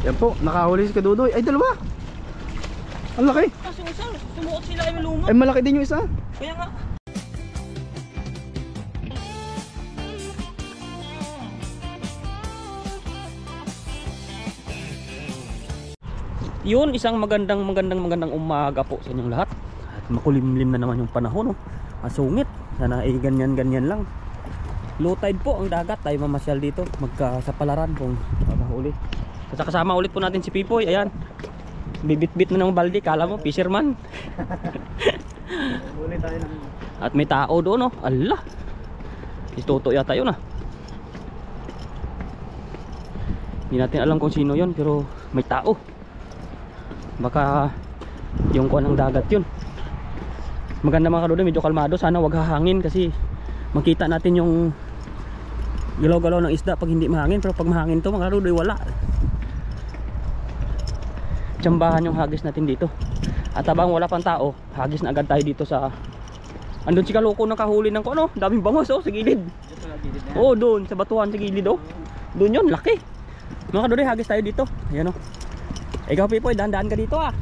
Yan po, nakahuli si Kadudoy. Ay, dalawa. Ang laki. Kasi yung isa, sumuot sila yung lumot. Ay, malaki din yung isa. Kaya nga. Yun, isang magandang umaga po sa inyong lahat. At makulimlim na naman yung panahon, oh. Masungit. Sana ay ganyan lang. Low tide po ang dagat. Tayo mamasyal dito, magkasapalaran kung makahuli. Kasama ulit po natin si Pipoy. Ayan, bibit-bit na ng balde. Kala mo fisherman. At may tao doon, oh. Ala, ituto yata yun, ah. Hindi natin alam kung sino yun, pero may tao. Baka yung kuwan ng dagat yun. Maganda mga kadudoy, medyo kalmado. Sana wag hahangin kasi makita natin yung galaw-galaw ng isda pag hindi mahangin. Pero pag mahangin to mga kadudoy, wala. Tsambahan yung hagis natin dito. At habang wala pang tao, hagis na agad tayo dito sa... Andun si Kaloko nakahuli ng ano, daming bangos, oh, sa gilid. Oh, doon sa batuhan sa gilid, oh. Doon yun, laki. Mga kadudoy, hagis tayo dito. Ayan, oh. Ikaw Pipoy, dahan-dahan ka dito, ah.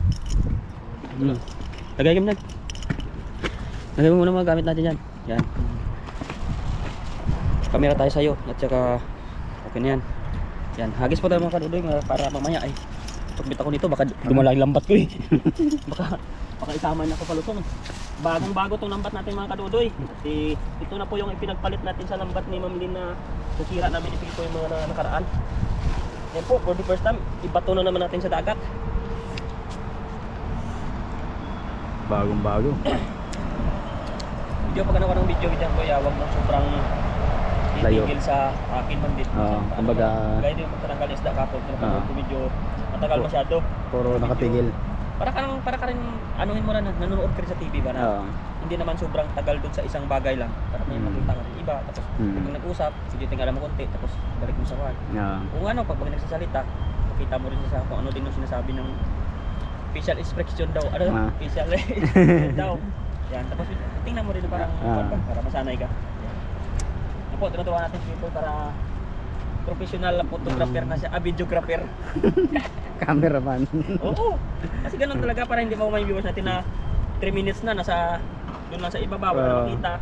Lagay mo na. Lagay mo muna mga gamit natin yan. Yan. Kamera tayo sa'yo. At saka okay na yan. Yan, hagis po tayo mga kadudoy para mamaya ay pagbit ako nito baka dumala yung lambat ko, eh. baka isama na ako palusong. Bagong bago tong lambat natin mga kadudoy. Kasi ito na po yung ipinagpalit natin sa lambat ni Ma'am Lynn na nasira namin ni Pipoy yung mga nakaraan. Yan po, for the first time, ibato na naman natin sa dagat. Bagong bago. Video pag ano ka ng video dyan kuya, wag na sobrang layo titigil sa akin man din. Kumbaga gaya din yung pagtatanggal isda kapag medyo matagal masyado. puro nakatigil. Para ka rin anuhin mo na nanonood ka rin sa TV ba na hindi naman sobrang tagal dun sa isang bagay lang. Para may makita ka rin iba. Tapos pag nag-usap, sige tingala mo konti. Tapos balik mo sa work. Kung ano, pag nagsasalita, makita mo rin sa kung ano din yung sinasabi ng facial expression daw. Ano? Facial expression daw. Yan. Tapos tingnan mo rin parang para masanay ka. Yan po, tinuturuan natin dito para professional photographer na siya. Videographer. Cameraman. Oo. Kasi ganun talaga para hindi mo may viewers natin na 3 minutes na nasa doon lang sa ibaba wala makita.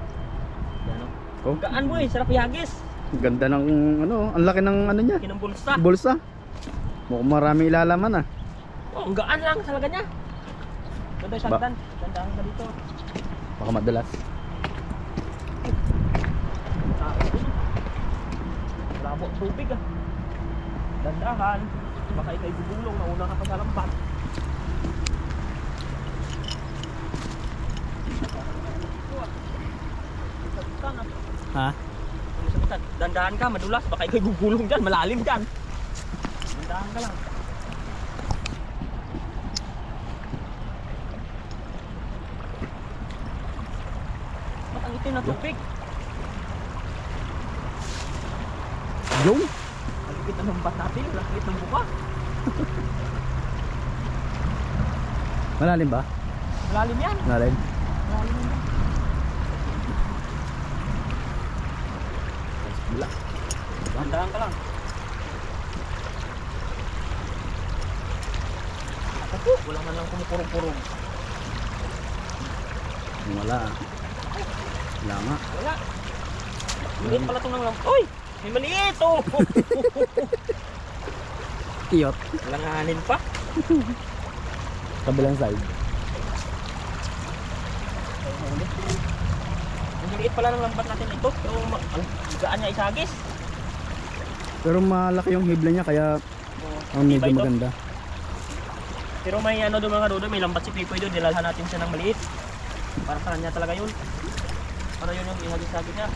Yan, oh. Gaan boy, sarap ihagis. Ganda ng ano, ang laki ng ano niya. Kinang bulsa. Bulsa. Mukhang marami ilalaman, ah. Oh, ang gaan lang talaga niya. Ganda yung sandan. Sandan ka dito. Baka madalas. Labo tubig, ah. Dandahan. Baka ikay bubulong, nauna ka pa sa lambat. Ha? Dandahan ka, madulas. Baka ikay gugulong dyan, malalim dyan. Dandahan ka lang. Ba't ang itim na tubig? Yung? Nakikita ng bat natin, nakikita ng buka. Malalim ba? Malalim yan. Malalim. Malalim yan. Wala. Dandahan ka lang. Ako, wala man lang kumupurong-purong. Wala. Wala nga. Wala. Maliit pala itong lang. Uy! May maliit, oh! Kiyot. Langanin pa. Kabilang side. Ang maliit pala ng lambat natin ito. Pero gaan niya isagis. Pero malaki yung hibla niya kaya ang medyo maganda. Pero may ano doon mga kadudoy, may lambat si Pipoy doon. Nilalhan natin siya ng maliit. Para sa kanya talaga yun. Para yun yung ihagis-hagis niya.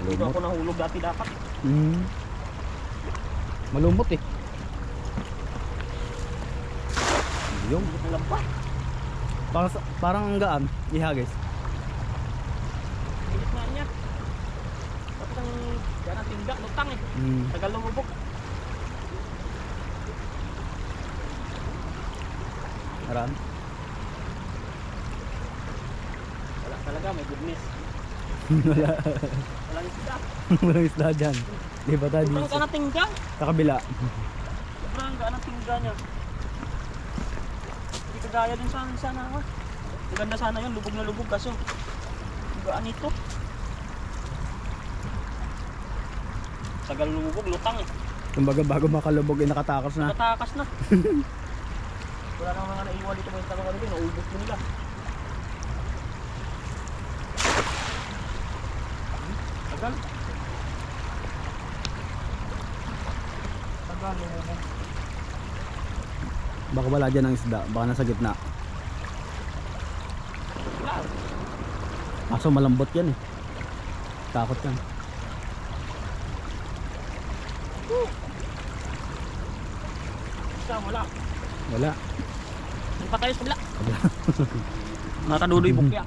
Dito ako nahulog dati dapat. Malumot, eh. Yung lambat. parang ang gaan ihagis. Bilis na niya. Tapos ang dyan ang tingga, lutang eh. Tagal lumubok. Aran. Wala talaga, may goodness. Wala. Walang isda. Walang isda dyan. Di ba tayo Sobrang dito? gaan ng tingga. Sa kabila. Sobrang gaan ng tingga niya. Hindi kagaya din sana ako. Maganda sana yun, lubog na lubog kaso gaan ito. Tagal lubog, lutang eh. Kumbaga bago makalubog ay nakatakas na. Natakas na. Wala nang mga naiwan dito mga taga kanila, naubos mo nila. Tagal. Tagal lubog. Baka wala dyan ang isda. Baka nasa gitna. Wala. Kaso malambot yan eh. Takot yan. Isa, wala. Wala. Ang patay sa bila. Nakadudoy bukya.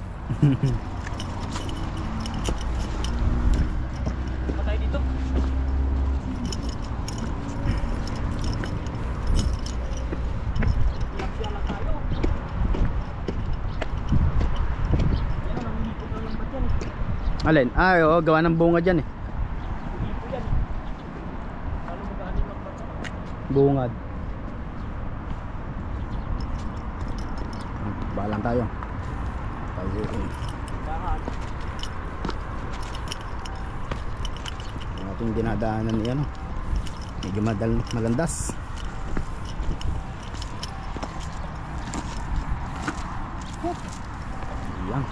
Patay dito. Tilapia lang tayo. Yan ang nangihipot na lambat yan eh. Alin? Ay, oo, gawa ng bunga dyan eh. Nangihipot yan eh. Lalo magaling lambat yan. Bungad. Balang tayo. Bakit? Ang ating dinadaanan ni ano. Medyo malandas. Yan.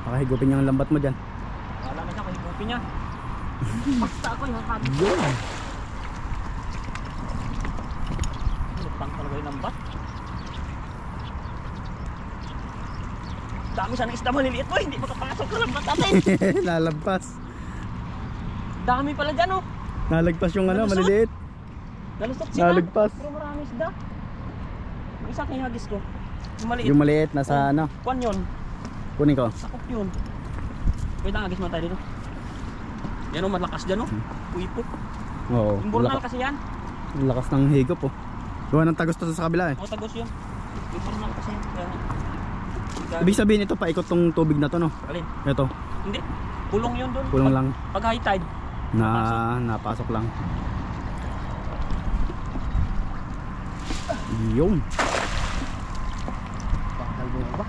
Pakahigupin niya ang lambat mo dyan. Wala na siya, kahigupin niya. Basta ako yung habi. Yun. Lutang talaga yung lambat. Dami sana isda maliliit po, hindi makapasok sa lambat natin. Lalagpas. Dami pala dyan oh. Nalagpas yung ano, Nalusot? maliliit. Nalusot sila. Nalagpas. Pero marami isda. Yung isa kay hagis ko. Yung maliit. Yung maliit, nasa ano. Kwan yun. Kunin ko. Sakop yun. Wait lang, hagis mo tayo dito. Yan oh, malakas dyan oh. Puipot. Oo. Yung burnal kasi yan. Ang lakas ng higop oh. Gawa ng tagos to sa kabila eh. O tagos yun. Yung burnal kasi yan. Kaya, Ibig sabihin ito, paikot tong tubig na to no? alin? Ito, Hindi. Pulong yun doon. pulong lang. Pag high tide. Na napasok lang. Yun. Bakal mo ba?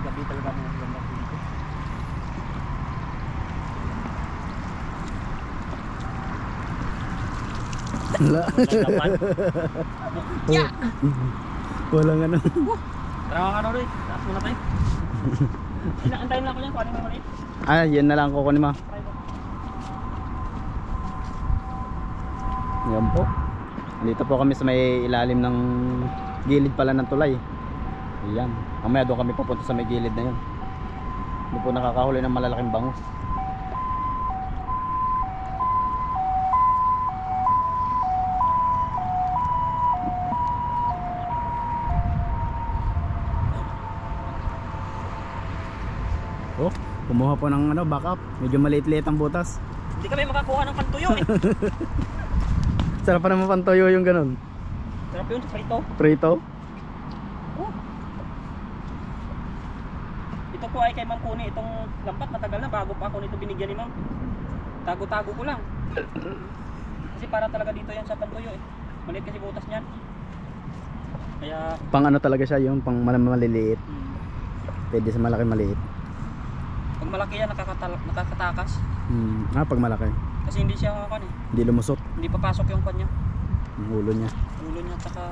Gabi talaga mo ang ganda dito. Wala. Lapan. Yeah. Walang ano. Tara mga kanodoy, taas muna tayo. Inaantayin lang ako yan, kuhanin mo maliit. Ay, yan na lang kukunin mo. Try ko. Yan po. Dito po kami sa may ilalim ng gilid pala ng tulay. Ayan. Mamaya doon kami pupunta sa may gilid na yun. Doon po nakakahuli ng malalaking bangus. Oh, kumuha po ng ano, backup. Medyo maliit-liit ang butas. Hindi kami makakuha ng pantuyo eh. Sarap pa naman pantoyo yung ganun. Sarap yun, prito. Prito. Oh. Ito po ay kay Ma'am Kuni. Itong lambat matagal na bago pa ako nito binigyan ni Ma'am. Tago-tago ko lang. Kasi para talaga dito yan sa pantuyo eh. Maliit kasi butas niyan. Kaya Pang ano talaga siya, yung pang maliliit. Pwede sa malaki maliit. pag malaki yan nakakatakas. Pag malaki. Kasi hindi siya kan eh. Hindi lumusot Hindi papasok yung kanya. yung ulo niya. Ulo niya at saka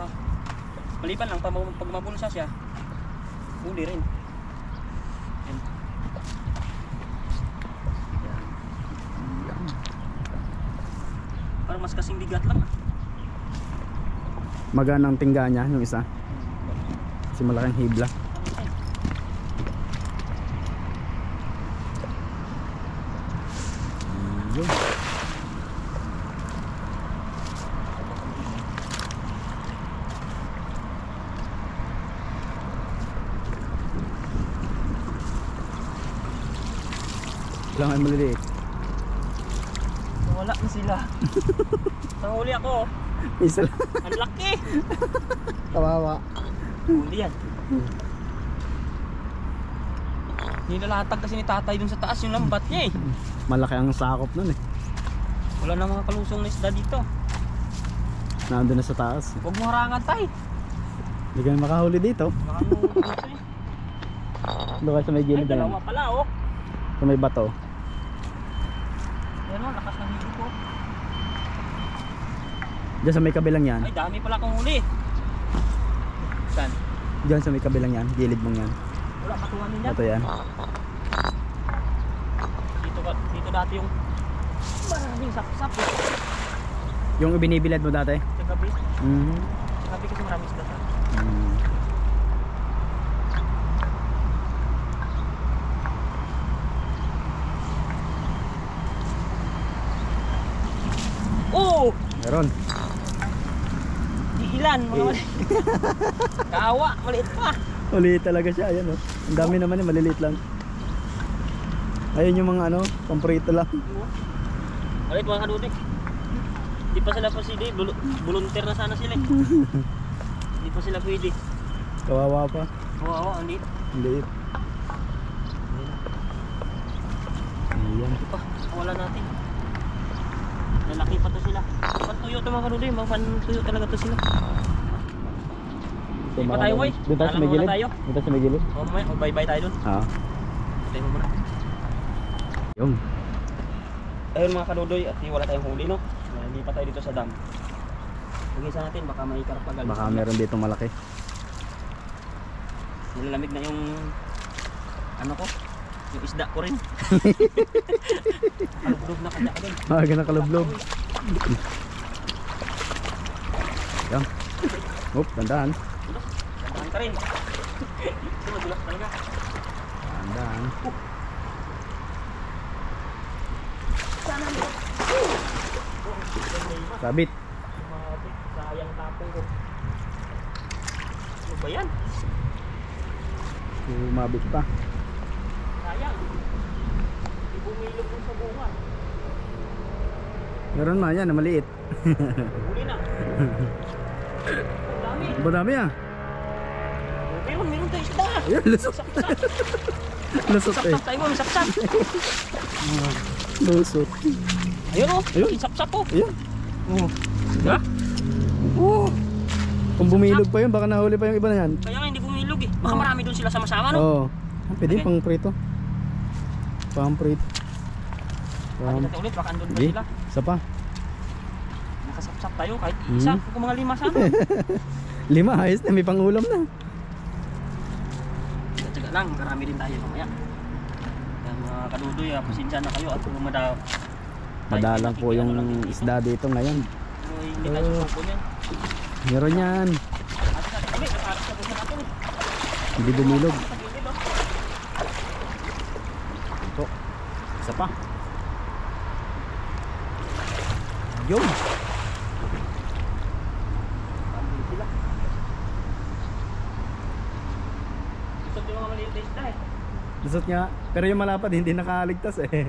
maliban lang pag mabulsa siya. Uli rin. Yan. Parang mas kasing bigat lang. Magana ang tingga niya yung isa. Kasi malaking hibla. Yun. Lang ay maliliit. Wala na sila. Sa huli ako. Isa lang. Ang laki. Kawawa. Huli yan. Nilalatag kasi ni tatay dun sa taas yung lambat niya eh. Malaki ang sakop nun eh. Wala na mga kalusong na isda dito. Nandun na sa taas. Huwag mo harangan tay. Hindi kayo makahuli dito. Baka mo kaluso eh. Doon kayo sa may Ay, gilid na yan. dalawa pala oh. Sa may bato. Yan oh, lakas ng higit ko. Diyan sa may kabilang yan. Ay, dami pala kong huli. Saan? Diyan sa may kabilang yan. Gilid mong yan. Wala, katuhan din yan. Bato yan. Dito dati yung maraming sapsap. Yung binibilad mo dati? Sa gabi. Mhm. Sa gabi kasi maraming isda sa. Oh! Meron. Ilan? Mga maliit. Kaawa, maliit pa. Maliit talaga siya. Ayan oh. Ang dami naman eh. Maliliit lang. Ayun yung mga ano. Pamprito lang. Maliit mga kadudik. Hindi pa sila pasidi. Volunteer na sana sila eh. Hindi pa sila pwede. Kawawa pa. Oo, ang liit. Ang liit. Ayan. Ito pa, wala natin. Lalaki pa to sila. Pantuyo to mga kadudik. Pantuyo talaga to sila. Hindi pa tayo, boy. Doon tayo sa may gilid? Doon tayo sa may gilid? O, bye-bye tayo dun. Oo. Patay mo muna. Yung. Ayun mga kadudoy, at wala tayong huli no. Hindi pa tayo dito sa dam. Pag-isa natin, baka may karpagal. Baka meron dito malaki. Nilalamig na yung ano ko, yung isda ko rin. Kalublob na kanya agad. Maaga na kalublob. Yan. Oop, tandaan. Tandaan ka rin. Ito madulas talaga. Tandaan. Sana mo. Sabit. Sayang tapong ko. Ano ba yan? Umabit pa. Sayang. Hindi bumilog ko sa bunga. Meron man yan na maliit. Huli na. Ang dami. Madami ah. Meron tayo isda. Ayun, lusot. Sapsap. Lusot eh. Sapsap tayo mo, sapsap. Lusot. Ayun oh, Ayun. sapsap oh. Ayun. Oh. Ha? Oh. Kung bumilog pa yun, baka nahuli pa yung iba na yan. Kaya nga hindi bumilog eh. Baka marami doon sila sama-sama no? Oo. Pwede Okay. pang prito. Pang prito. Pati natin ulit, baka andun pa Sige, sila. isa pa. Nakasapsap tayo kahit isa, kung mga 5 sana. 5, ayos na, may pangulam na. Tsaga lang, marami din tayo mamaya. Kaya mga kadudoy, pasensya na kayo at kung Madalang po yung isda dito ngayon. hindi tayo susuko niyan. Meron yan. Ate natin kami, nakaharap sa busa natin. Hindi bumilog. Sa gilid oh. Ito. Isa pa. Yung. Pamili sila. Gusto yung mga maliit na isda eh. Lusot nga. Pero yung malapad hindi nakaligtas eh.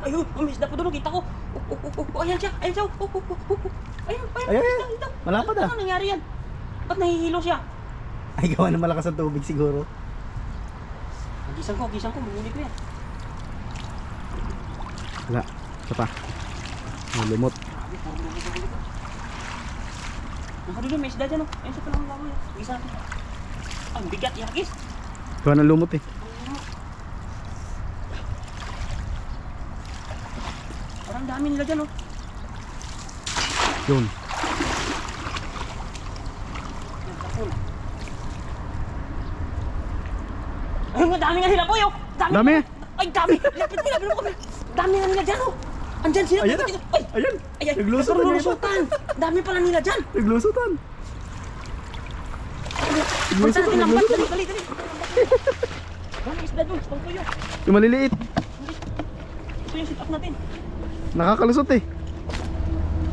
Ayun, may isda po doon, kita ko. Ayan siya, ayan siya. Ayun, Ayan, isda, isda. malapad ah. Ano nangyari yan? Ba't nahihilo siya? Ay, gawa na malakas ang tubig siguro. Gisang ko, bumuli ko yan. Wala. Isa pa. Lumot. Grabe, puro lugo sa buliko. Nakadulo, may isda dyan oh. Ayun siya pala ang lawa yan. Isa natin. Ang bigat, yakis. Gawa ng lumot eh. Parang dami nila dyan oh. Yun. Ay, madami nga sila boy oh. Dami? Ay, dami. Lapit mo kami. Dami nga nila dyan oh. Andyan sila. Ayun na. Ay, Ayun. ay, Naglusot na naglusutan. Dami pala nila dyan. Naglusutan. Punta natin ng bat. Dali. Dami isda dun. Pang tuyo. Yung maliliit. Ito yung sit up natin. Nakakalusot eh.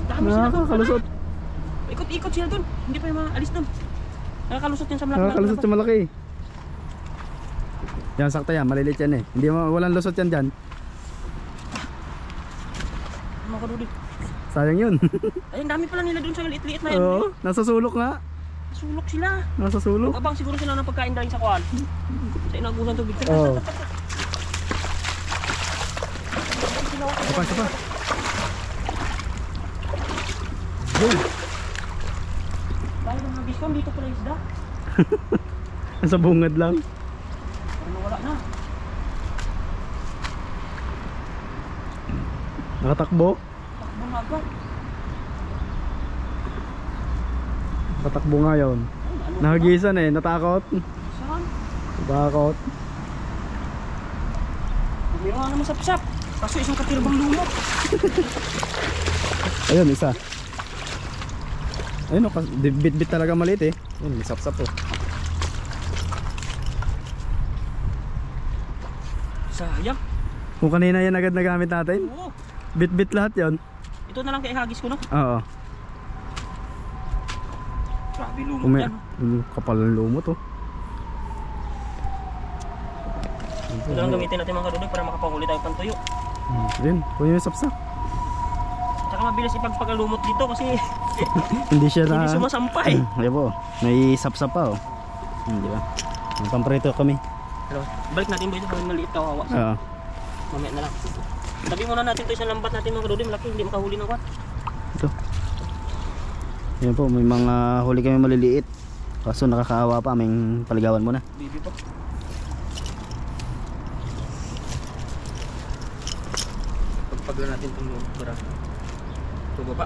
Dami sila dun. Nakakalusot. Ikot-ikot sila dun. Hindi pa yung mga alis dun. Nakakalusot yan sa malaki. Nakakalusot yung malaki. Yan, sakta yan. Maliliit yan eh. Hindi walang lusot yan dyan. Mga kaduli. Sayang yun. Ay, ang dami pala nila dun sa liit-liit na yan. Oo, nasa sulok nga. Sulok sila. Nasa sulok. Abang siguro sila ng pagkain dahil sa kuan. Sa inagusan tubig. Oo. Sapa, sapa. Yo. Dahil ng hagis ko, dito pala isda. Nasa bungad lang. Ano wala na. Nakatakbo. Takbo na agad. Nakatakbo nga yun. Nahagisan eh, natakot. Saan? Natakot. Meron nga naman sapsap. Kaso isang katilbang lumot. Ayun, isa. Ayun o, bit-bit talaga maliit eh. Ayun, may sapsap oh. Sayang. Kung kanina yan agad nagamit natin. Oo. Bit-bit lahat yon. Ito na lang kay hagis ko no. Oo. Grabe lumot yan. Kapal ng lumot oh. Ito lang gamitin natin mga kadudoy para makapahuli tayo pantuyo. Ayun, kunin yung sapsap. Tsaka mabilis ipagpagalumot dito kasi Hindi siya na... hindi sumasampay. Ayun po, may sapsap pa oh. Di ba? May pamprito kami. Hello. Balik natin ba ito kung maliit kawawa. Oo. Mamaya na lang. Tabi muna natin ito isang lambat natin mga kadudoy. Malaki, hindi makahuli ng kwat. Ito. Ayun po, may mga huli kami maliliit. Kaso nakakaawa pa, may paligawan mo na. Bibi pa. Pagpagla natin itong lumot para ito baba.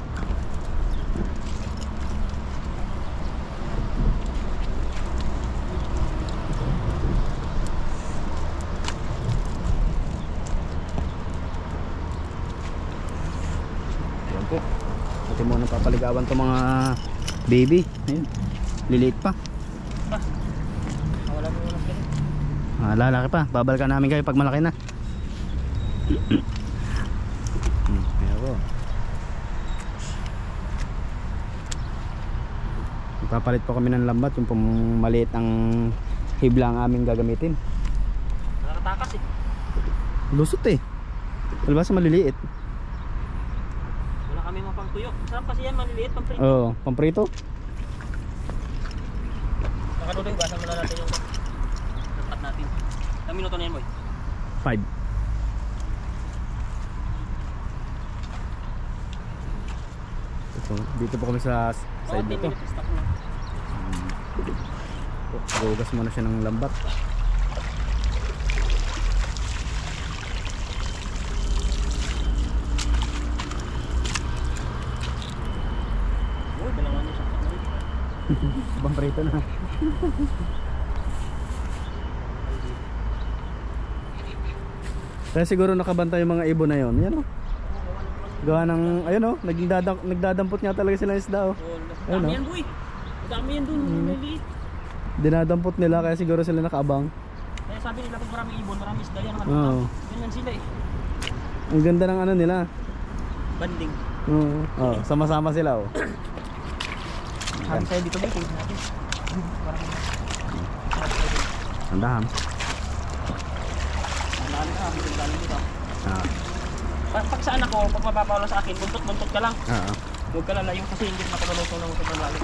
Ayun po. Buti mo nang papaligawan to mga baby. Ayun. Liliit pa. Wala mo lang ganun. Lalaki pa. Babalikan namin kayo pag malaki na. Ayun po. Ipapalit po kami ng lambat. Yung pong maliit ang hibla ang aming gagamitin. Nakatakas eh. Lusot eh. Talbasa maliliit. Wala kami mapangtuyo. Sarap kasi yan, maliliit, pamprito. Oo, pamprito. Nakaduloy, basan muna natin yung lambat natin. Ilang minuto na yan, boy? 5. Dito po kami sa side Oh, 10 nito. minutes, stop na. Gugas muna siya ng lambat. Uy, dalawan niya siya. Pamprito na. Kaya siguro nakabantay yung mga ibon na yon. Yan o. Gawa ng, ayun o, nagdadampot nga talaga sila ng isda o. Ayun, Dami oh. yan, boy. Dami yan dun, maliliit. Dinadampot nila kaya siguro sila nakaabang. Kaya sabi nila pag marami ibon, marami isda yan. Oo. Ganyan sila eh. Ang ganda ng ano nila. Banding. Oo. Oh, sama-sama sila o. Sabi tayo dito, boy. Tingnan natin. Parang Andahan. Ang dami dito. Ah. Pag sa anak ko, pag mapapawala sa akin, buntot-buntot ka lang. Ah. Huwag ka lalayo kasi hindi makapalutong ng sobrang lalim.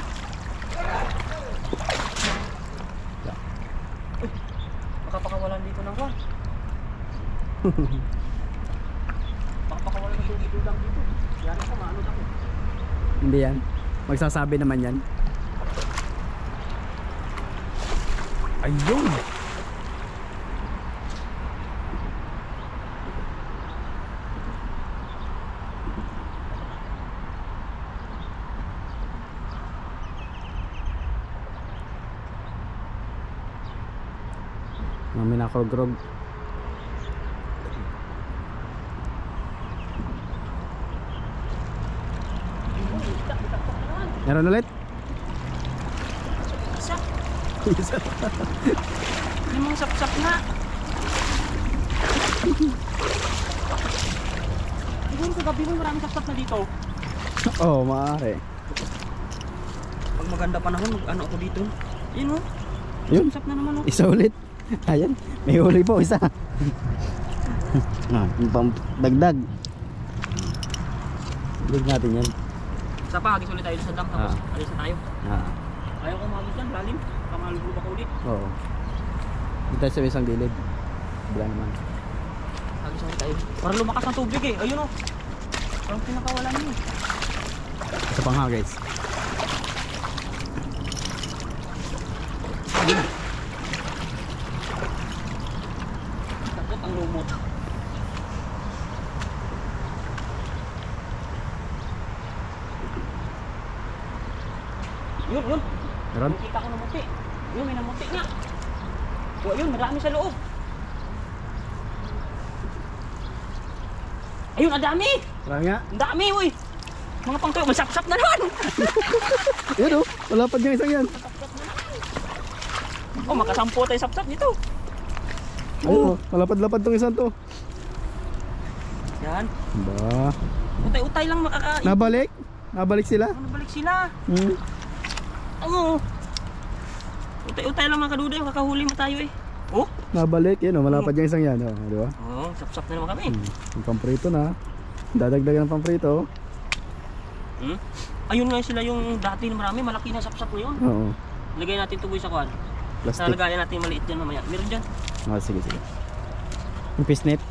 Uy, makapakawalan dito ng kwan. Makapakawalan ng tubig lang dito. Yan ako, maano ako. Hindi yan. Magsasabi naman yan. Ayun! Mga minakrog-grog. Meron ulit? Isa. Isa. Yung mga sap-sap na. Siguro kagabi mo maraming sap-sap na dito. Oo, maaari. Pag maganda panahon, ano ako dito. Yun o. Yun. Sap na naman o. Isa ulit. Ayan, may huli po isa. Yung pang dagdag. Dagdag natin yan. Isa pa, hagis ulit tayo sa dam tapos alis na tayo. Ayaw ko umabot dyan, lalim. Kamalubog ako ulit. Oo. Dito tayo sa isang gilid. Wala naman. Agis ako tayo. Parang lumakas ang tubig eh. Ayun o. Parang pinakawalan niyo. Isa pang ha guys. Takot ang lumot. Yun. Meron? Nakita ko ng muti. Yun, may namuti nga. O ayun, marami sa loob. Ayun, ang dami. Marami nga. Ang dami, uy. Mga pangtoy, masap-sap na naman. Yan o, malapad yung isang yan. Oh, makasampo tayo sap-sap dito. Ayun o, malapad-lapad tong isang to. Yan. Ba? Utay-utay lang makakain. Nabalik? Nabalik sila? Nabalik sila. Hmm. Oo. Utay-utay lang mga kaduday, makakahuli mo tayo eh. Oh? Nabalik, yan o, malapad yung isang yan. O, di ba? Oo, sap-sap na naman kami. Yung pamprito na. Dadagdagan ng pamprito. Hmm? Ayun nga sila yung dati na marami, malaki na sap-sap na yun. Oo. Lagay natin tuboy sa kuhan. Plastic. Nalagayan natin maliit dyan mamaya. Meron dyan. Ah, sige. Yung fish net?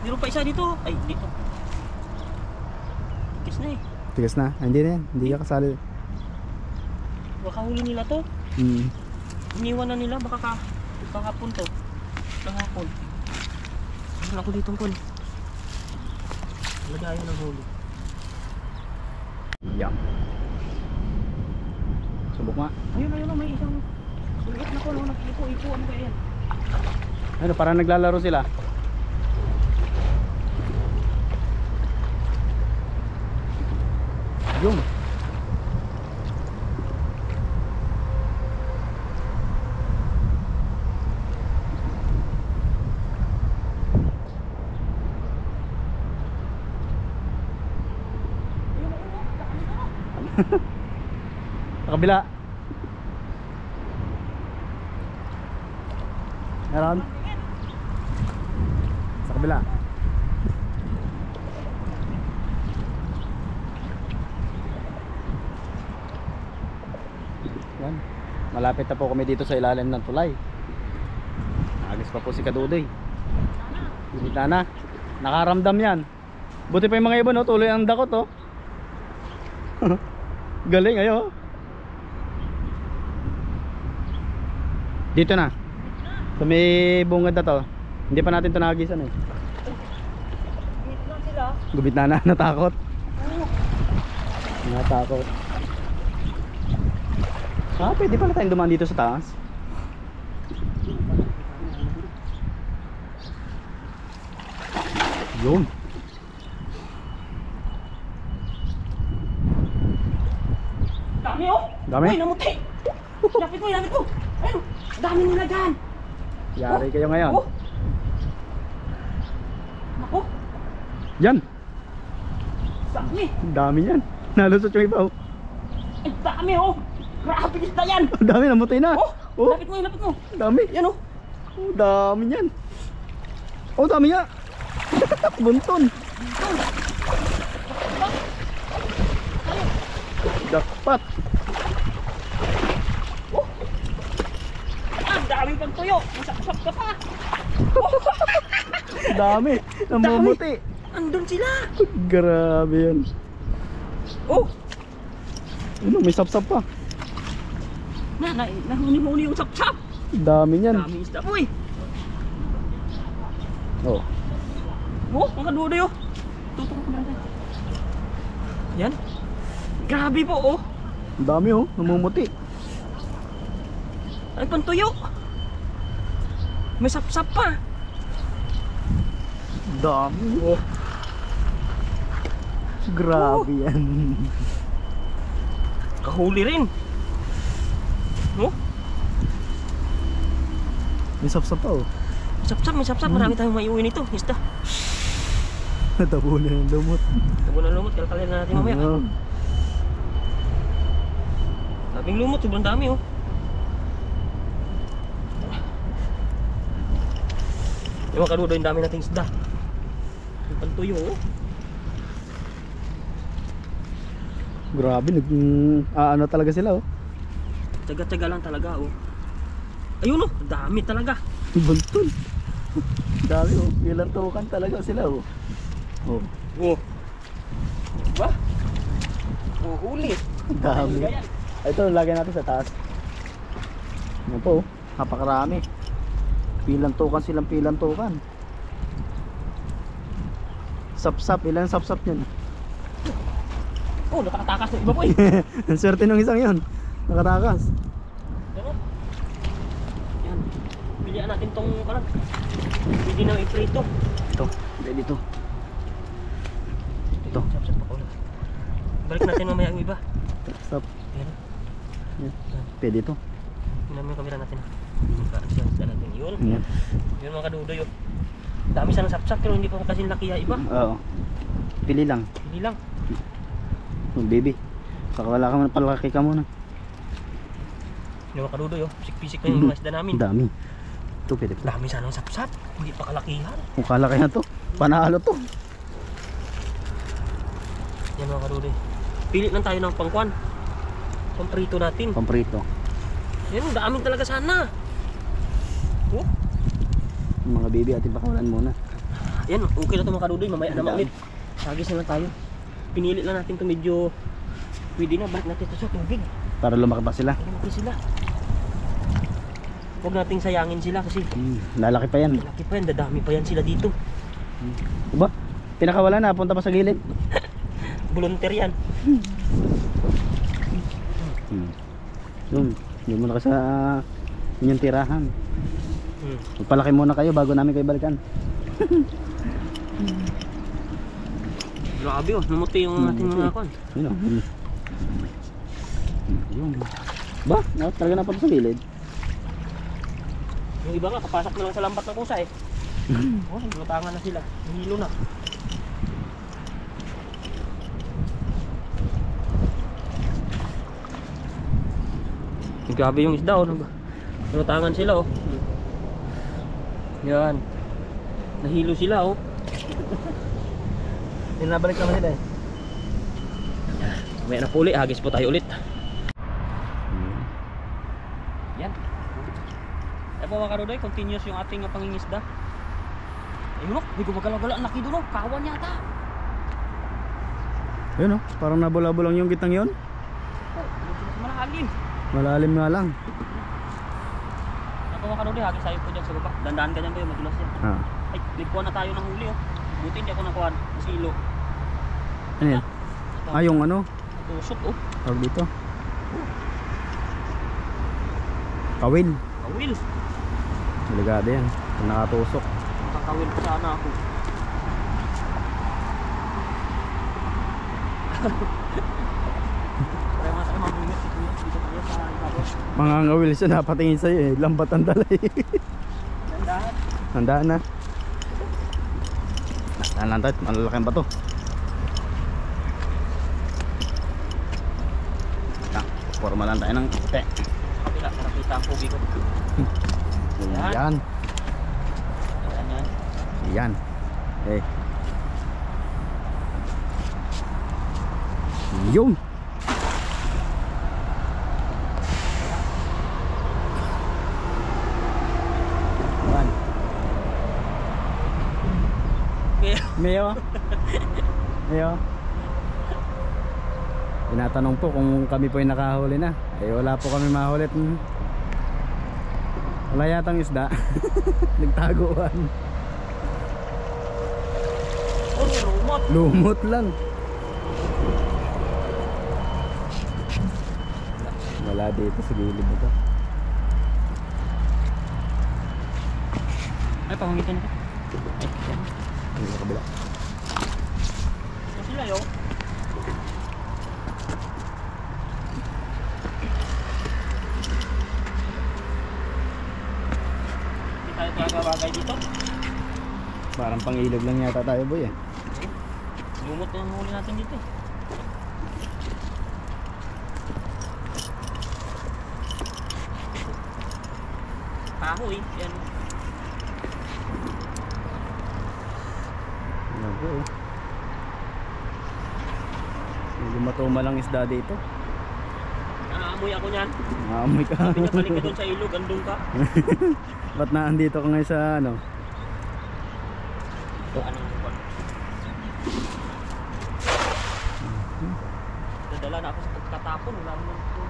Meron pa isa dito. Ay, dito. Kis na eh. Tigas na. Ah, hindi na yan. Hindi ka kasali. Baka huli nila to. Iniwan na nila. Baka kahapon to. Kahapon. Meron ako dito pun. Lagayan ng huli. Yan. Subok nga. Ayun, may isang ulit na ko. Nag-ipo-ipo. Ano kaya yan? Ano, parang naglalaro sila. Yung. Sa kabila. Meron? Sa kabila. Yan. Malapit na po kami dito sa ilalim ng tulay. Agis pa po si Kadudoy. Hindi na. Nakaramdam yan. Buti pa yung mga iba no, tuloy ang dakot oh. Galing ayo. Dito na. Sa may bungad na to. Hindi pa natin ito nakagisan eh. Gubit na natakot. Natakot. Ah, pwede pala tayong dumaan dito sa taas. Yun. Dami oh! Dami? Uy, namuti! Lapit mo! Ayun! Dami nila dyan! Yari kayo ngayon. Oh! Naku! Yan. Dami! Dami yan. Nalusot yung iba oh. Ay, dami oh! Grabe isda yan! Dami namutay na. Oh! Oh. Lapit mo! Dami. Yan oh! Oh, dami yan. Oh, dami nga. Bunton. Dakpat. Oh! Ang daming pagtuyo! Masap-sap ka pa! Dami. Namumuti. Andun sila! Grabe yan. Oh! Ano, may sapsap pa. Nahuni-huni yung sap-sap! Dami yan. Dami isda po eh! Oh. Oh, ang kadudoy oh! Tutok ko natin. Yan. Grabe po oh! Dami oh, namumuti. Ay, pantuyo! May sap-sap pa! Dami oh. Grabe yan. Kahuli rin! Oh? May sapsap pa oh. May sap-sap. Marami tayong maiuwi nito. Isda. Natabo na yung lumot. Tabo na lumot. Kalkalin na natin mamaya. Oh. Daming lumot. Sobrang dami oh. Yung mga kadudo, yung dami nating isda. Yung pantuyo oh. Grabe, ano talaga sila oh. Tsaga-tsaga lang talaga oh. Ayun oh, dami talaga. Buntun. Dami oh, ilang tukan talaga sila oh. Oh. Oh. Diba? Oh, huli. Dami. Ito, lagyan natin sa taas. Ano po oh, napakarami. Pilang tukan. Sapsap, ilan sapsap yan? Oh, nakatakas na iba po eh. Ang swerte ng isang yon, nakatakas. Ano? Yan. Pilihan natin tong kalag. Pwede na iprito. Ito, pwede ito. Ito. Sap-sap pa ulit. Balik natin mamaya yung iba. Stop. Yan. Yan. Pwede ito. Tingnan mo yung camera natin. Saan natin yun. Yan. Yun mga kadudoy. Oh. Dami sana sapsap pero hindi pa kasi laki ya iba. Oo. Pili lang. Hindi lang. Oh, baby. Saka wala ka man, palaki ka muna. Yung mga kadudoy. Oh. Pisik-pisik na yung mga isda namin. Dami. Ito pwede pa. Dami sanang sapsap. Hindi pa kalakihan. Kung kalaki na to, panalo to. Yan mga kadudoy. Pili lang tayo ng pangkwan. Pamprito natin. Pamprito. Yan, daming talaga sana. Oh. Yung mga baby ating pakawalan muna. Yan, okay na ito mga kadudoy. Mamaya naman ulit. Sagis na lang tayo. Pinili lang natin ito medyo pwede na. Balik natin ito sa tubig. Para lumaki pa sila. Lumaki sila. Huwag nating sayangin sila kasi Lalaki pa yan. malaki pa yan. Dadami pa yan sila dito. Diba? Pinakawala na, punta pa sa gilid. Volunteer yan. Yun muna ka sa inyong tirahan. Magpalaki muna kayo bago namin kayo balikan. Grabe oh, namuti yung ating mga kwan. Yun o. Yun. Ba? Talaga napunta sa gilid. Yung iba nga, kapasak na lang sa lambat ng kusa eh. Oh, lutangan na sila. Hilo na. Grabe yung isda oh. Lutangan sila oh. Yan. Nahilo sila oh. Nabalik naman sila eh. May na puli, hagis po tayo ulit. Yan. Ay po mga karudoy, continuous yung ating pangingisda. Ayun o, may gumagalaw-galaw. Ang laki doon o, kawan yata. Ayun o, parang nabula-bula lang yung gitang yun. Oh, mas malalim. Malalim nga lang. Ay po mga karudoy, hagis tayo po dyan sa baba. Dandaan ka dyan po yung madulas yan. Ay, nagkuha na tayo ng huli o. Buti hindi ako nakuha, masilo. Ano yan? Yung ano? Tusok oh. Tawag dito. Kawil. Kawil. Delikado yan. Kung nakatusok. Kakawil pa sana ako. Kaya mga mga bungat dito tayo sa ibabaw. Mga ngawil siya napatingin sa'yo eh. Lambat ang dalay. Nandahan. Handaan na. Handaan lang tayo. Malalaking bato. Forma lang tayo ng te. Kapila, nakita ang pugi ko. Yan. Yan. Yan. Eh. Yun. Yan. Mayo. Mayo. Tinatanong po kung kami po ay nakahuli na. Eh wala po kami mahulit. Wala yatang isda. Nagtaguan. Oh, lumot. Lumot lang. Wala dito sa gilid nito. Ay, pahangitin ito. Ay, sa kabila. Ito sila yo. Bagay dito. Parang pangilog lang yata tayo boy eh. Lumot na yung huli natin dito eh. Kahoy, yan. Yan po. Medyo matuma lang isda dito. Naamoy ako niyan. Maamoy ka. Sabi niya balik ka doon sa ilog, andun ka. Ba't naandito ka ngayon sa ano? Anong buwan? Dadala na ako sa pagkatapon, wala naman ito.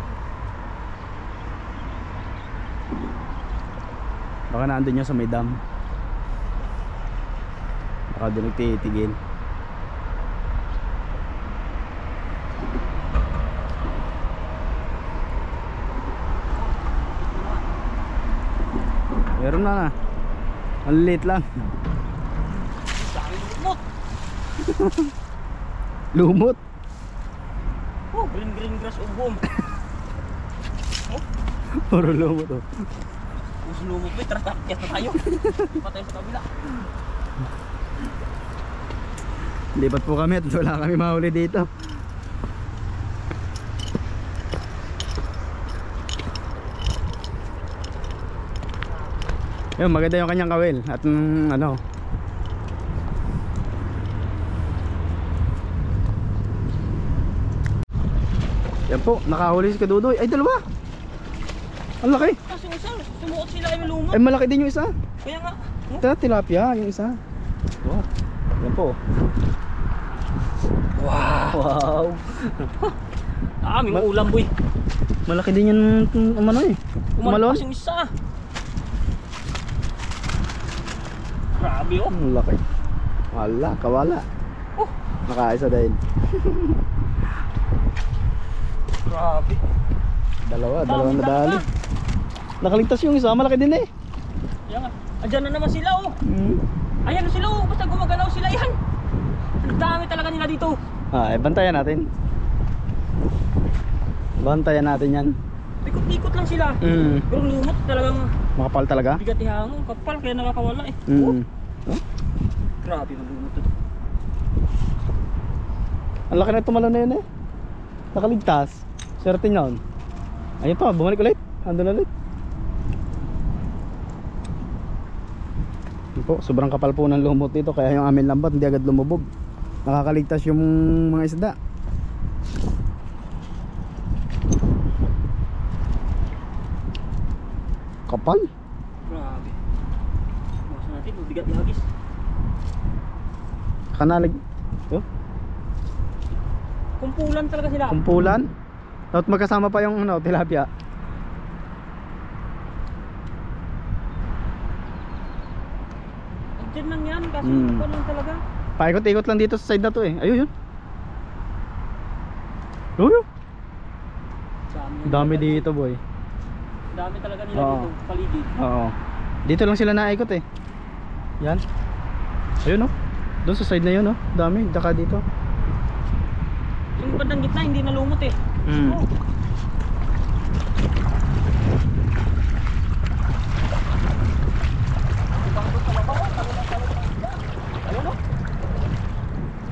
Baka naandun nyo sa may dam. Baka doon nagtitigil. Meron na. Ang liit lang. Dami lumot. Lumot. Oh, green grass ubom. Puro lumot oh. Puso lumot mo, tara takyat na tayo. Patay sa kabila. Lipat po kami at wala kami mahuli dito. Yun, maganda yung kanyang kawil at ano. Yan po, nakahuli si Kadudoy. Ay, dalawa. Ang laki. Kasi isa, sumuot sila yung lumot. Ay, malaki din yung isa. Kaya nga. Ito, tilapia, yung isa. Wow. Yan po. Wow. May ulam boy. Malaki din yung umano eh. Umalpas yung isa. Grabe oh. Ang laki. Wala, kawala. Oh. Nakaisa dahil. Grabe. Dalawang nadali. Nakaligtas yung isa, malaki din eh. Kaya nga. Andyan na naman sila oh. Ayan na sila oh. Basta gumagalaw sila yan. Ang dami talaga nila dito. Bantayan natin. Bantayan natin yan. Pikot-pikot lang sila. Pero lumot talagang Makapal talaga. bigat ihangong. Kapal kaya nakakawala eh. Oh. Grabe ng lumot ito. Ang laki na tumalon na yun eh. Nakaligtas. Swerte yun. Ayun pa, bumalik ulit. Andun ulit. Yun po, sobrang kapal po ng lumot dito. Kaya yung amin lambat hindi agad lumubog. Nakakaligtas yung mga isda. Kapal. Grabe. Bawasan natin, bigat ihagis. Kanalig. Yo, Kumpulan talaga sila. kumpulan. Tapos magkasama pa yung ano, tilapia. Diyan lang yan kasi lang talaga. Paikot-ikot lang dito sa side na to eh. Ayun yun. Ayun. Dami dito boy. Dami talaga nila Oo. dito, paligid. Oo. Dito lang sila naikot eh. Yan. Ayun oh. Doon sa side na yun oh. Dami. Daka dito. Yung bandang gitna hindi nalumot eh. Oh.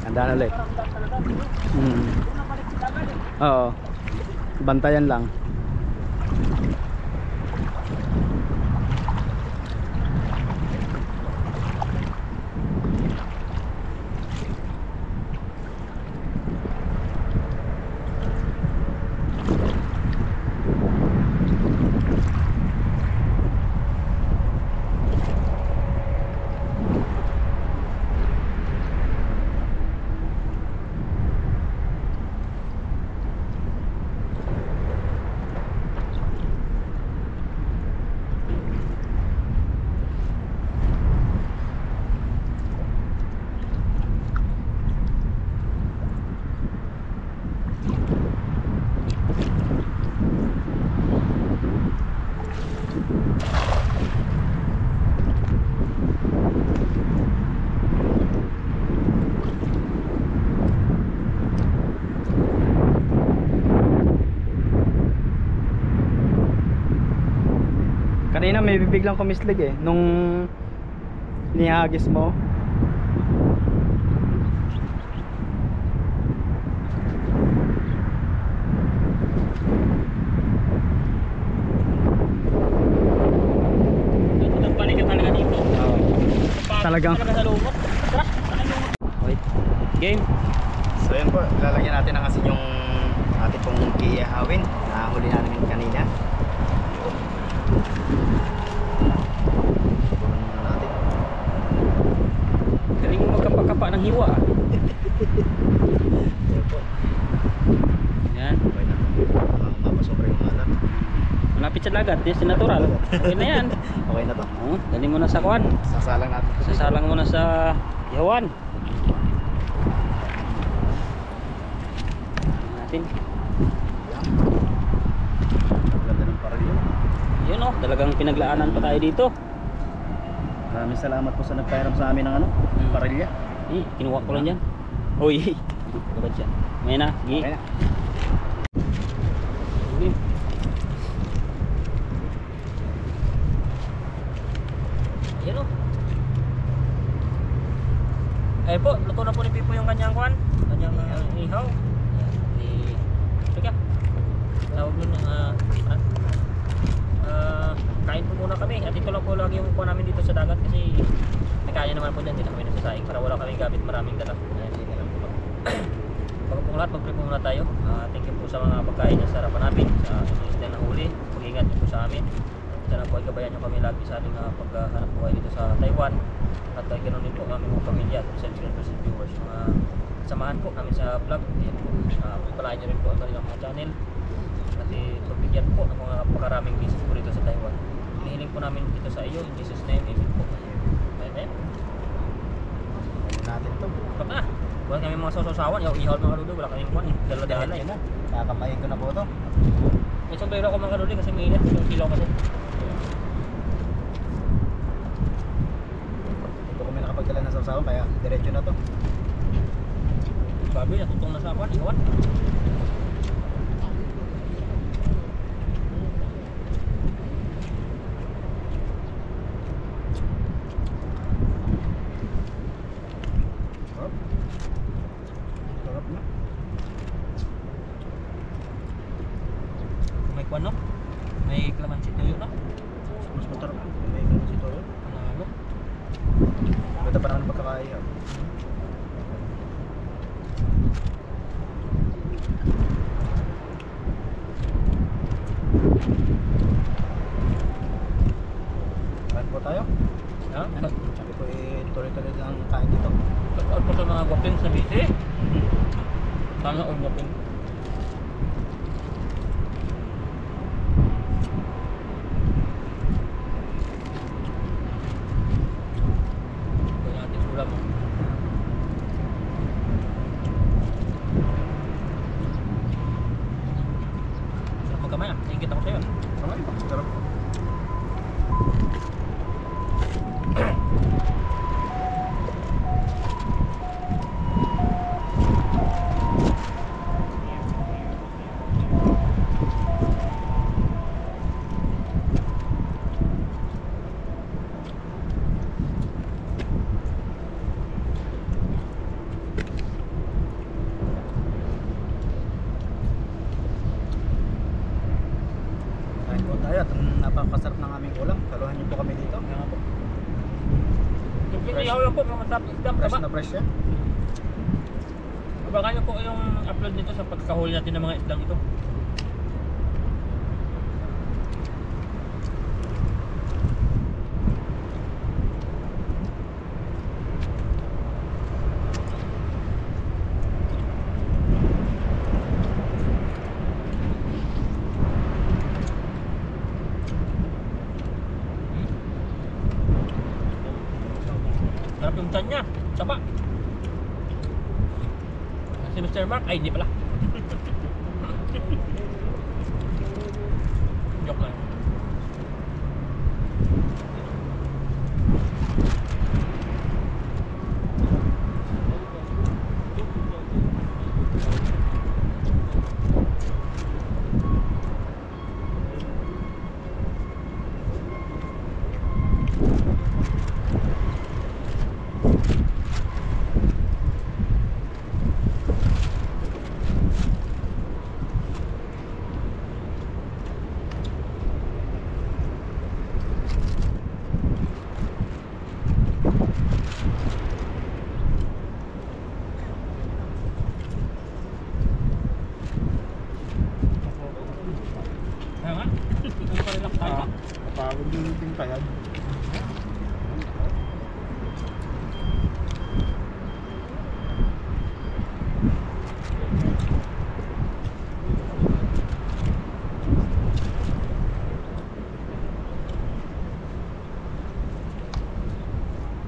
Andahan ulit. Oo. Bantayan lang. Kanina may bibiglang kumislig eh nung nihagis mo. Ito balik ka talaga dito. Talagang Talaga sa lumot. Tara, lumot. wait. Game. So yun po, lalagyan natin ng asin yung ating pong iihawin na huli namin kanina. Subukan muna natin. Galing mo magkapa-kapa ng hiwa ah. Yun po. Yan. Okay na. Mapasobra yung alat. Malapit sa dagat, yes, natural. Okay na yan. Okay na to. Oh, dali mo na sa kuwan. Sasalang natin. Sasalang mo na sa ihawan. Natin. Ganda ng parilyo. Yun oh, talagang pinaglaanan pa tayo dito. Maraming salamat po sa nagpairam sa amin ng ano, parilya. Kinuha ko lang yan. Uy, kapag dyan. May na, sige. Okay na. Okay. Yan oh. Eh po, luto na po ni Pipo yung kanyang kwan. Kanyang ihaw. Teka. Tawag nun ng kain po muna kami. At ito lang po lagi yung kwan namin dito sa dagat kasi may kaya naman po dyan. Hindi na kami nasasaing para wala kami gamit maraming dala. Hindi na lang po. Bago po lahat, mag-prep muna tayo. Thank you po sa mga pagkain na sa harapan natin. Sa isda na huli. Pag-ingat niyo po sa amin. Sana po ay gabayan nyo kami lagi sa ating paghanap buhay dito sa Taiwan. At ganoon din po kami mga pamilya at sa viewers. Mga samahan po kami sa vlog. Pagpalain nyo rin po ang kanilang mga channel. At pagbigyan po ng mga pakaraming visit po dito sa Taiwan. Hinihiling po namin dito sa iyo. In Jesus name, amen po. Amen. Natin to. Kapag na. Wala kami mga sasawan. Ihaw mga kalulu. Wala kaming kwan. Dala-dala eh. Kakamayin ko na po to. May sombrero ako mga kalulu kasi mainit. Yung kilaw kasi. Hindi kami nakapagdala ng sawsawan kaya diretso na to. Sabi, natutong na sa kwan. Ihawan. Sarap na. May kwan no? May calamansi tuyo no? Mas masarap. May ganun si Toyo. Ano? Ganda pa naman ang pagkakaya. Kain po tayo. Ha? Sabi ko tuloy-tuloy lang ang kain dito. Pag-out po sa mga gwapin sa bisi. Sana all gwapin. Ito yung ating sulam. Sarap magkamay ah. Naingit ako sa'yo. Kamay. Sarap. Kain po tayo at napakasarap ng aming ulam. Saluhan niyo po kami dito. Kaya nga po. Yung ihaw lang po, mga masarap isda, Fresh taba. na fresh siya. Abangan nyo po yung upload nito sa pagkahuli natin ng mga isdang ito. Sarap yung tiyan niya, taba. Si Mr. Mark, ay hindi pala. Joke lang.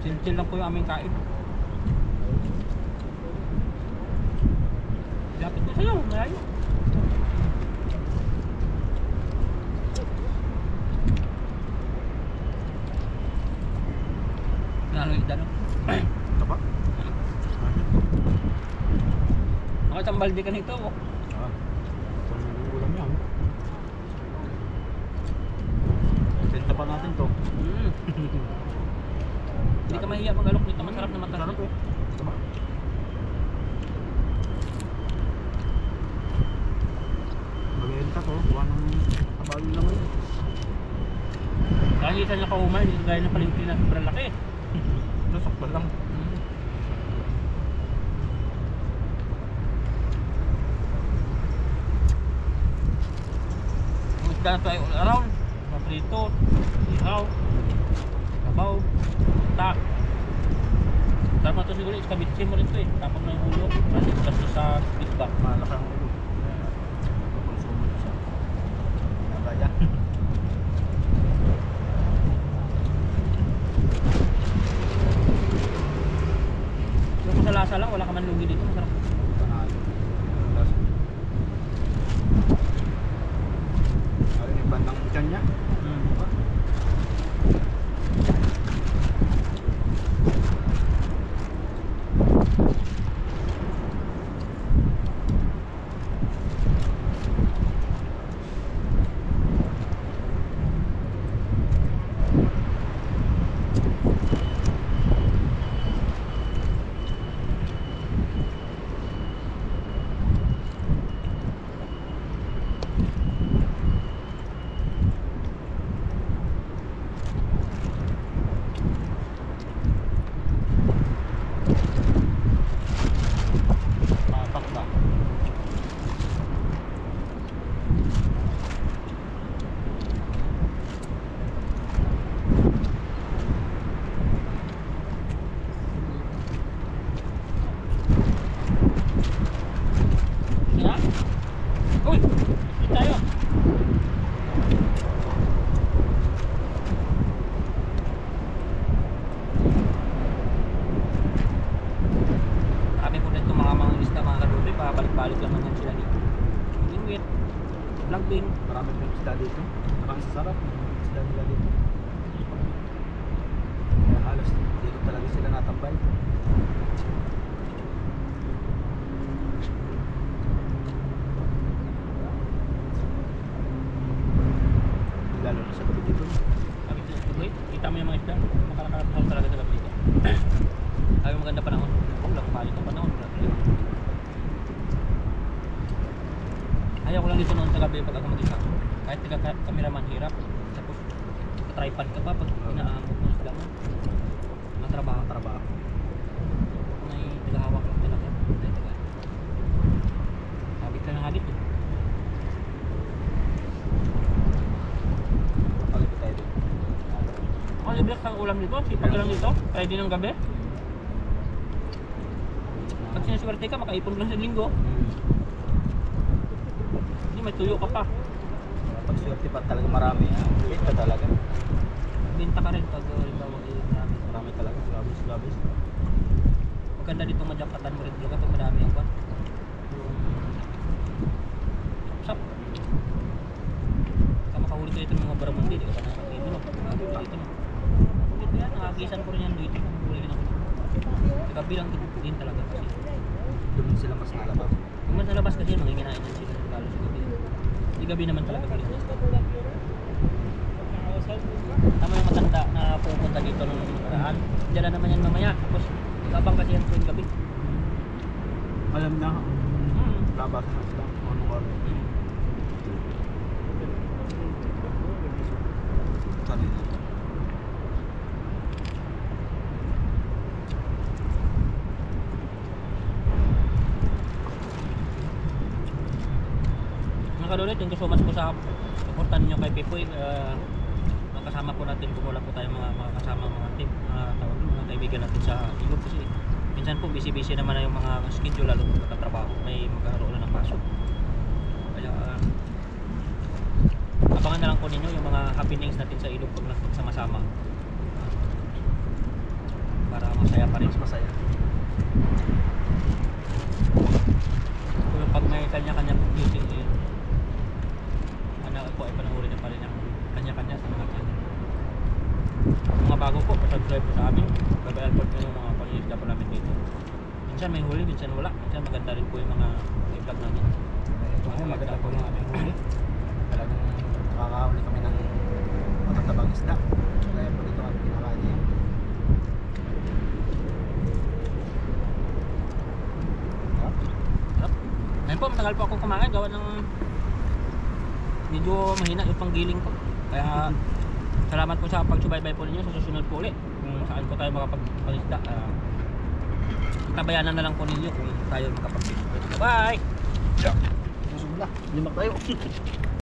Chill lang po yung aming kain. Lapit ko sa'yo, malayo. Lalo yung dano. Ito ba? Nakasang balde ka nito. Oh. Ulam yan. Benta pa natin to. Hindi ka mahiya mag-alok nito. Masarap na matas. Sarap eh. Diba? Magbenta ko. Kuha ng kabalo lang yun. Kaya isa niya kaumay. Hindi gaya ng palengke na sobrang laki. Nasok pa lang. Ang isda na tayo all around. Maprito, ihaw, kabaw, ta. Sarap na ito siguro, iskabitsin mo rin ito eh. Tapos na yung ulo. Kasi kasi sa feedback. Malaki ang ulo. Konsumo ito sa nabaya. Yung sa lasa lang, wala ka man lugi dito. Masarap. Panalo. Ayun yung bandang tiyan niya. Diba? Papak ba? Sina? Uy! Dito tayo! Marami po dito mga isda, mga kaduli. Babalik-balik lang naman sila dito. Ingwit, vlogbing. Marami pong isda dito. Nakang sasarap. Isda nila dito. Kaya halos dito talaga sila natambay. Lalo na sa gabi dito. Sabi ko sa wait, kita mo yung mga isda. Makalakataw talaga sa gabi dito. Sabi maganda panahon. Lang balik ang panahon. Ayaw ko lang dito noon sa gabi pag ako mag-isa. Kahit taga-cameraman hirap. Tapos tripod ka pa pag inaamok mo isda mo. Trabaho. May tagahawak lang talaga. May taga. Habit ka ng habit eh. Pagod tayo dito. Ako libre ang ulam dito. Sipag lang dito. Friday ng gabi. Pag sinaswerte ka, makaipon lang sa linggo. Hindi, may tuyo ka pa. Pag swerte pa talaga marami. Wait ka talaga. Benta ka rin pag halimbawa marami. Marami talaga. Labis. Maganda dito madjakatan mo rin talaga pag marami ang pa. Sap. Kaya makahuli ka dito ng mga baramundi. Di ka pa nakakita mo. Makahuli dito mo. Dito yan, nakagisan ko rin yan dito. Makahuli ka na. Kabilang din talaga kasi. Doon sila mas nalabas. Kung mas nalabas kasi manginginain yan sila lalo sa gabi. Di gabi naman talaga ulit. Tama yung matanda na pupunta dito nung nakaraan. Diyan na naman yan mamaya. Tapos abang kasi yan tuwing gabi. Alam na. Labasan na sila. Anong oras? Kanina. Mga kalulit, yung gusto mas ko sa supportan nyo kay Pipoy. Kasama po natin, kung wala po tayo mga kasama, mga team, mga kaibigan natin sa Igor kasi minsan po busy naman na yung mga schedule lalo kung magkatrabaho, may magkaroon na ng pasok. Kaya abangan na lang po ninyo yung mga happenings natin sa Ilog pag nagsama-sama. mas masaya. Pero pag may kanya-kanya duty, ano po ay panahuli na pa rin ang kanya-kanya sa mga kanya. Mga bago po, pasubscribe po sa amin. Babayal po yung mga pangilisda po namin dito. Minsan may huli, minsan wala. Minsan maganda rin po yung mga i-vlog namin. Ito po, maganda po yung aming huli. Talagang nakakahuli kami ng matatabang isda. Kaya po dito kami pinakain yan. Ayun po, matagal po ako kumain. Gawa ng medyo mahina yung panggiling ko. Kaya salamat po sa pagsubaybay po ninyo. Sa susunod po ulit kung saan po tayo makapagpalisda. Tabayanan na lang po ninyo kung tayo makapagpalisda. Bye! Busog na. Limak tayo.